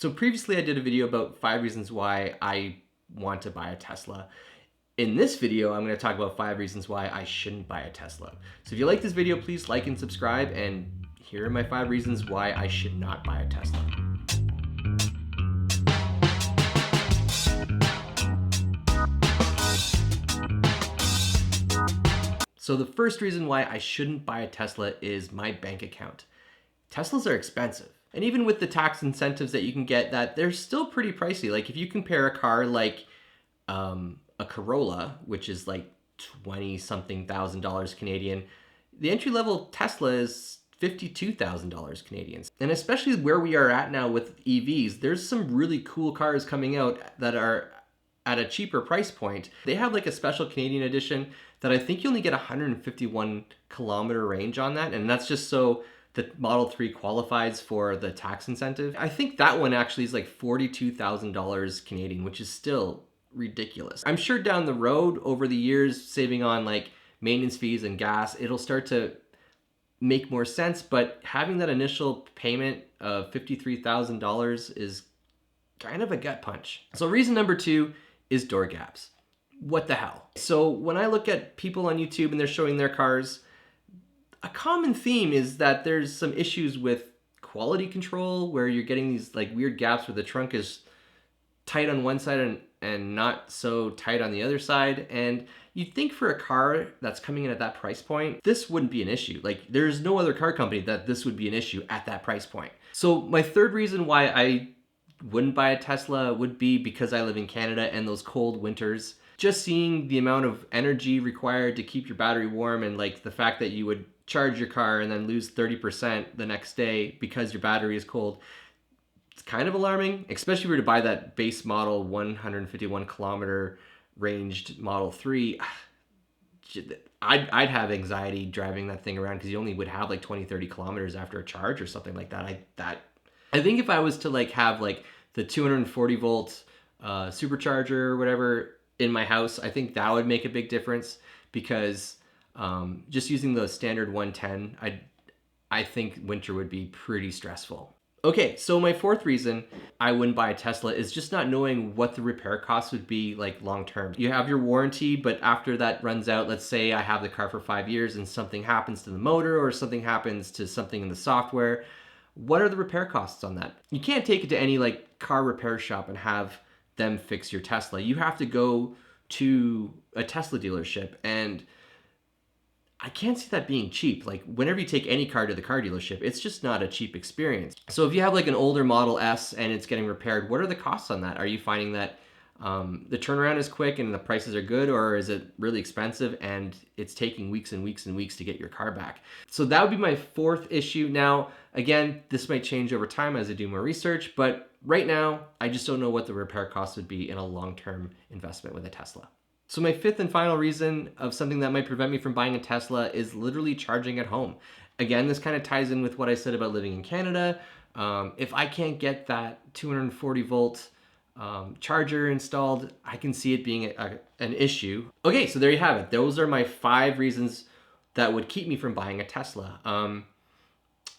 So previously I did a video about 5 reasons why I want to buy a Tesla. In this video, I'm going to talk about 5 reasons why I shouldn't buy a Tesla. So if you like this video, please like and subscribe, and here are my 5 reasons why I should not buy a Tesla. So the first reason why I shouldn't buy a Tesla is my bank account. Teslas are expensive. And even with the tax incentives that you can get, that they're still pretty pricey. Like if you compare a car like a Corolla, which is like 20 something thousand dollars Canadian, the entry level Tesla is $52,000 Canadian. And especially where we are at now with EVs, there's some really cool cars coming out that are at a cheaper price point. They have like a special Canadian edition that I think you only get 151 kilometer range on that. And that's just so the Model 3 qualifies for the tax incentive. I think that one actually is like $42,000 Canadian, which is still ridiculous. I'm sure down the road, over the years, saving on like maintenance fees and gas, it'll start to make more sense, but having that initial payment of $53,000 is kind of a gut punch. So reason number 2 is door gaps. What the hell? So when I look at people on YouTube and they're showing their cars, a common theme is that there's some issues with quality control where you're getting these like weird gaps where the trunk is tight on one side and not so tight on the other side. And you'd think for a car that's coming in at that price point, this wouldn't be an issue. Like there's no other car company that this would be an issue at that price point. So my third reason why I wouldn't buy a Tesla would be because I live in Canada and those cold winters. Just seeing the amount of energy required to keep your battery warm and like the fact that you would charge your car and then lose 30% the next day because your battery is cold, it's kind of alarming, especially if you were to buy that base model 151 kilometer ranged Model 3. I'd have anxiety driving that thing around because you only would have like 20-30 kilometers after a charge or something like that. I think if I was to like have like the 240 volt supercharger or whatever in my house, I think that would make a big difference because just using the standard 110, I think winter would be pretty stressful. Okay, so my fourth reason I wouldn't buy a Tesla is just not knowing what the repair costs would be like long term. You have your warranty, but after that runs out, let's say I have the car for 5 years and something happens to the motor or something happens to something in the software. What are the repair costs on that? You can't take it to any like car repair shop and have them fix your Tesla. You have to go to a Tesla dealership, and I can't see that being cheap. Like whenever you take any car to the car dealership, it's just not a cheap experience. So if you have like an older Model S and it's getting repaired, what are the costs on that? Are you finding that the turnaround is quick and the prices are good, or is it really expensive and it's taking weeks and weeks and weeks to get your car back? So that would be my fourth issue. Now, again, this might change over time as I do more research, but right now, I just don't know what the repair costs would be in a long-term investment with a Tesla. So my fifth and final reason of something that might prevent me from buying a Tesla is literally charging at home. Again, this kind of ties in with what I said about living in Canada. If I can't get that 240 volt charger installed, I can see it being an issue. Okay, so there you have it. Those are my 5 reasons that would keep me from buying a Tesla.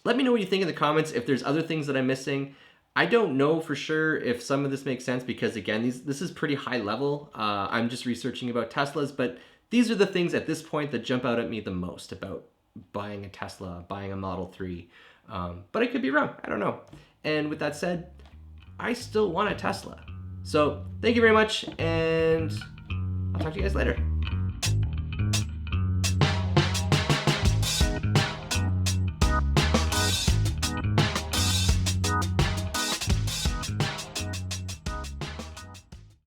Let me know what you think in the comments. If there's other things that I'm missing, I don't know for sure if some of this makes sense because again, this is pretty high level. I'm just researching about Teslas, but these are the things at this point that jump out at me the most about buying a Tesla, buying a Model 3. But I could be wrong, I don't know. And with that said, I still want a Tesla. So thank you very much, and I'll talk to you guys later.